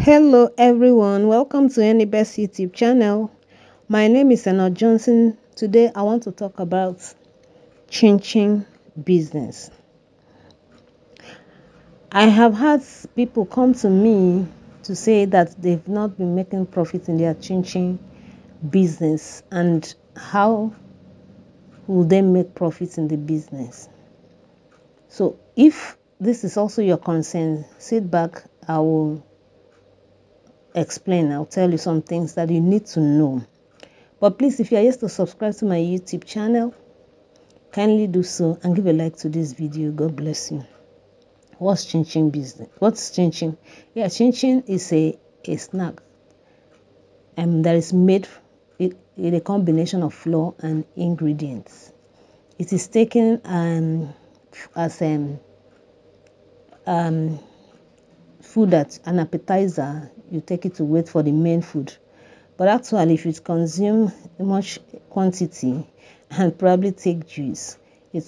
Hello everyone, welcome to Anybest YouTube channel. My name is Anna Johnson. Today I want to talk about chin business. I have had people come to me to say that they've not been making profit in their chin business, and how will they make profits in the business. So if this is also your concern, sit back, I will explain. I'll tell you some things that you need to know. But please, if you are yet to subscribe to my YouTube channel, kindly do so and give a like to this video. God bless you. What's chin business? What's chin? Yeah, chin is a snack that is made in a combination of flour and ingredients. It is taken as food, that an appetizer. You take it to wait for the main food. But actually, if you consume much quantity and probably take juice, it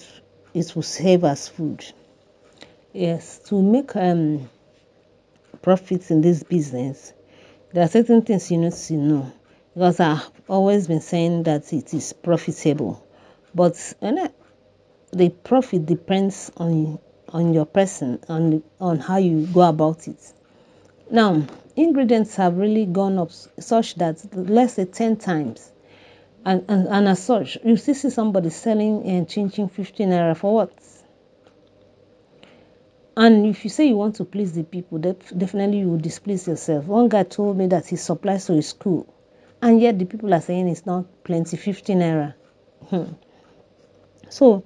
will serve as food. Yes, to make profits in this business, there are certain things you need to know, because I've always been saying that it is profitable, but the profit depends on your person, on how you go about it. Now, ingredients have really gone up such that, let's say, 10 times. And as such, you still see somebody selling chin 15 naira for what? And if you say you want to please the people, definitely you will displease yourself. One guy told me that he supplies to his school, and yet the people are saying it's not plenty, 15 naira. So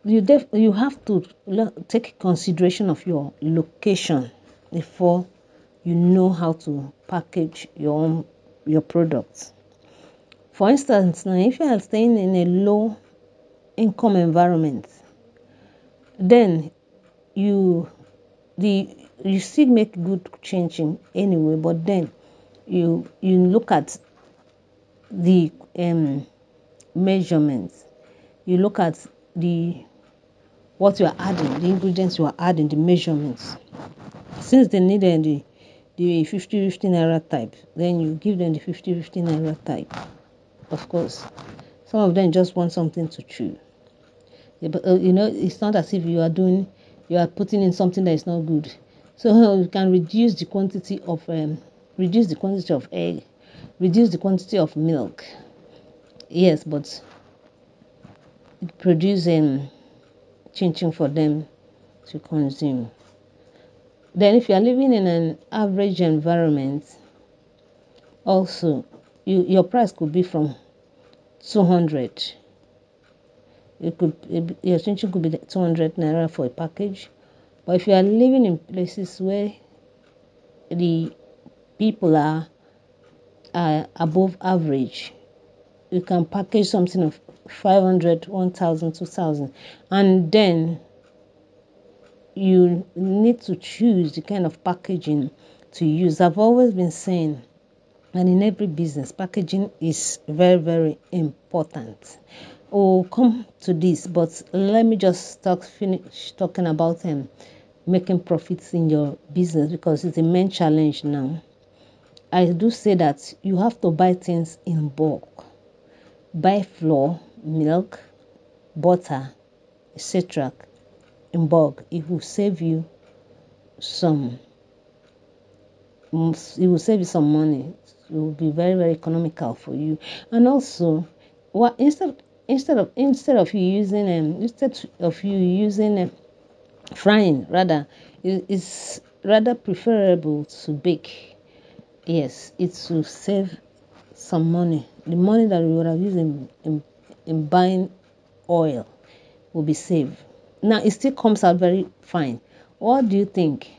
you have to take consideration of your location before you know how to package your products. For instance, now if you are staying in a low income environment, then you you still make good changing anyway, but then you look at the measurements, you look at the what you are adding, the ingredients you are adding, the measurements. Since they need the 50 naira type, then you give them the 50 naira type. Of course, some of them just want something to chew. But it's not as if you are putting in something that is not good. So you can reduce the quantity of egg, reduce the quantity of milk. Yes, but it produces chin for them to consume. Then if you are living in an average environment, also your price could be from 200. Your chin could be 200 naira for a package. But if you are living in places where the people are above average, you can package something of 500, 1000, 2000, and then you need to choose the kind of packaging to use. I've always been saying, and in every business, packaging is very, very important. We'll come to this, but let me just finish talking about making profits in your business, because it's the main challenge now. I do say that you have to buy things in bulk. Buy flour, milk, butter, etc. in bulk. It will save you some. It will save you some money. It will be very, very economical for you. And also, what instead of you using frying, rather, it's rather preferable to bake. Yes, it will save some money. The money that we would have used in buying oil will be saved. Now it still comes out very fine. What do you think?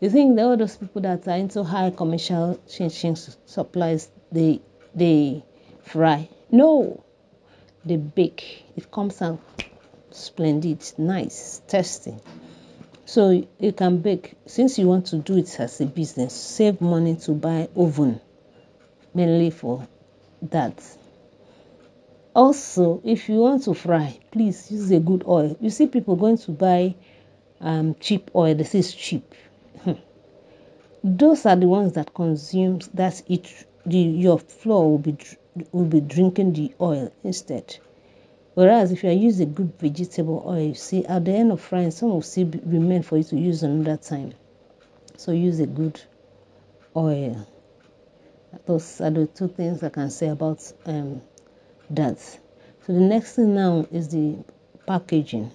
You think that all those people that are into high commercial chin supplies, they fry? No, they bake. It comes out splendid, nice, tasty. So you can bake. Since you want to do it as a business, save money to buy oven, mainly for that. Also, if you want to fry, please use a good oil. You see people going to buy cheap oil. This is cheap. Those are the ones that consumes that your flour will be drinking the oil instead. Whereas if you use a good vegetable oil, you see at the end of frying, some will still remain for you to use another time. So use a good oil. Those are the two things I can say about that. So the next thing now is the packaging.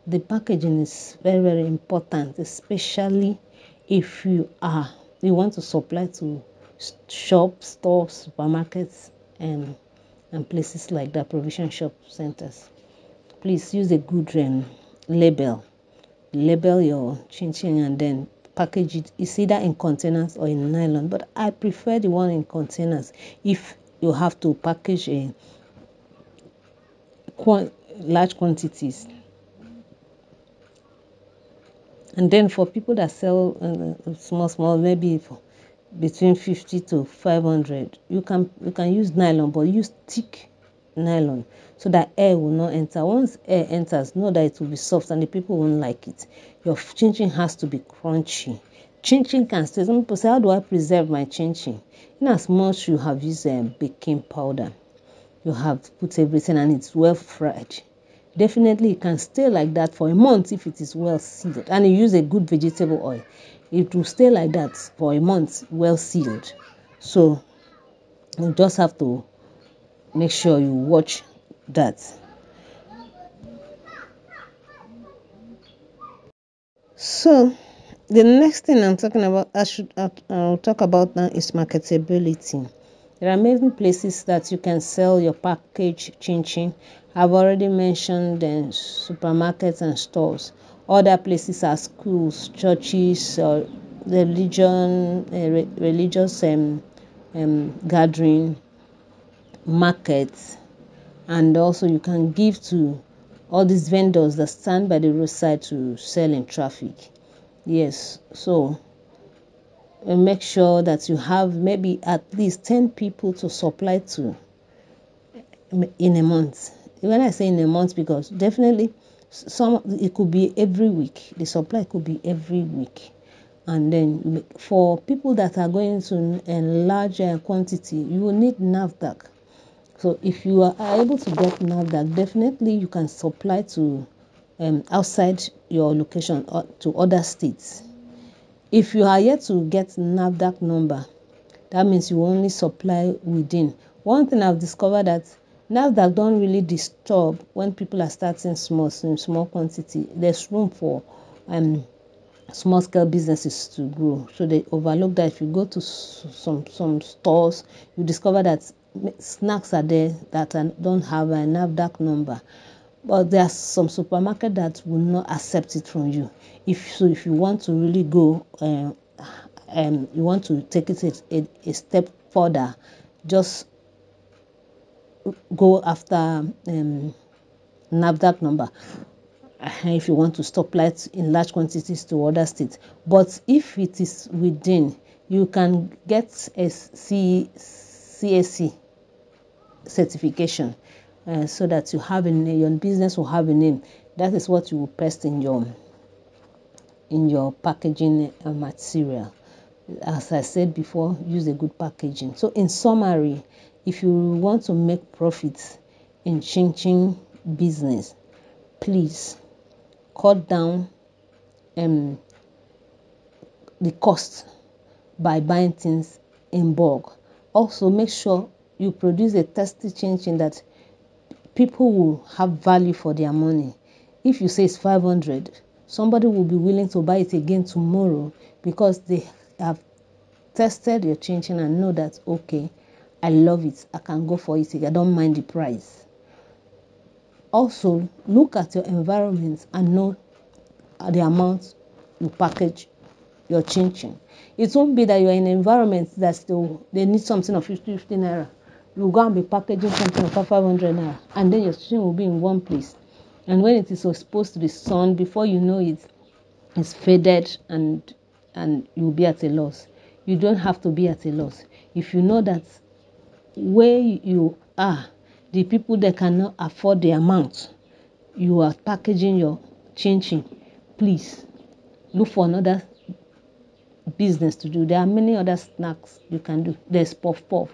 The packaging is very, very important, especially if you want to supply to shops, stores, supermarkets, and places like that, provision shop centers. Please use a good label. Label your chin chin and then package it. It's either in containers or in nylon, but I prefer the one in containers if you have to package a large quantities. And then for people that sell small, maybe between 50 to 500, you can use nylon, but use thick nylon so that air will not enter. Once air enters, know that it will be soft and the people won't like it. Your chin chin has to be crunchy. Chin chin can stay. Some people say, how do I preserve my chin chin? In as much you have used baking powder, you have put everything and it's well fried, definitely it can stay like that for a month if it is well sealed and you use a good vegetable oil. It will stay like that for a month, well sealed. So you just have to make sure you watch that. So the next thing I'm talking about, I'll talk about now, is marketability. There are many places that you can sell your package chin chin. I've already mentioned the supermarkets and stores. Other places are schools, churches, or religious gathering, markets, and also you can give to all these vendors that stand by the roadside to sell in traffic. Yes, so make sure that you have maybe at least 10 people to supply to in a month. When I say in a month, because definitely it could be every week. The supply could be every week. And then for people that are going to a larger quantity, you will need NAFDAC. So if you are able to get NAFDAC, definitely you can supply to outside your location or to other states. If you are yet to get NAFDAC number, that means you only supply within. One thing I've discovered that NAFDAC don't really disturb when people are starting in small quantity. There's room for small scale businesses to grow, so they overlook that. If you go to some stores, you discover that snacks are there that don't have a NAFDAC number, but there are some supermarket that will not accept it from you. If you want to really go you want to take it a step further, just go after NAFDAC number if you want to stop lights in large quantities to other states. But if it is within, you can get a CAC certification so that you have your business will have a name. That is what you will paste in your packaging material. As I said before, use a good packaging. So in summary, if you want to make profits in chin chin business, please cut down the cost by buying things in bulk. Also, make sure you produce a tasty chin chin that people will have value for their money. If you say it's 500, somebody will be willing to buy it again tomorrow because they have tested your chin chin and know that, okay, I love it, I can go for it, I don't mind the price. Also, look at your environment and know the amount you package your chin chin. It won't be that you're in an environment that they need something of 50 naira. You go and be packaging something of 500 naira, and then your chin will be in one place. And when it is supposed to be sun, before you know it, it's faded and you'll be at a loss. You don't have to be at a loss. If you know that where you are, the people that cannot afford the amount you are packaging your chin chin, please look for another business to do. There are many other snacks you can do. There's puff puff,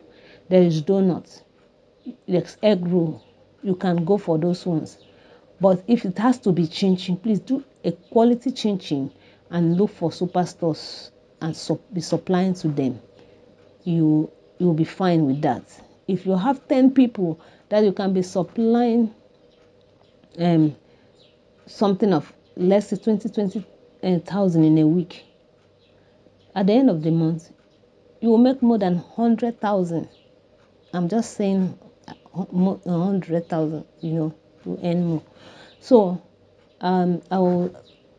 there is donuts, there's egg roll. You can go for those ones. But if it has to be chin chin, please do a quality chin chin and look for superstores and be supplying to them. You'll be fine with that. If you have 10 people that you can be supplying something of, let's say 20,000 in a week, at the end of the month you will make more than 100,000. I'm just saying 100,000, to earn more. So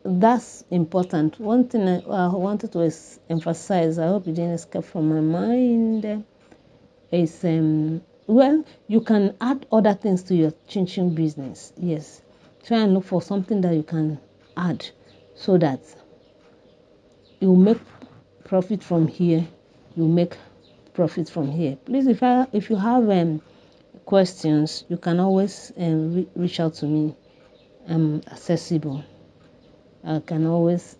that's important. One thing I wanted to emphasize, I hope it didn't escape from my mind, is well, you can add other things to your chin chin business. Yes, try and look for something that you can add so that you make profit from here, you make profit from here. Please, if you have questions, you can always reach out to me. I'm accessible. I can always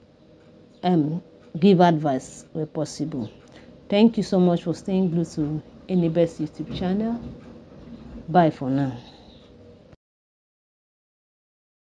give advice where possible. Thank you so much for staying glued to Anybest YouTube channel. Bye for now.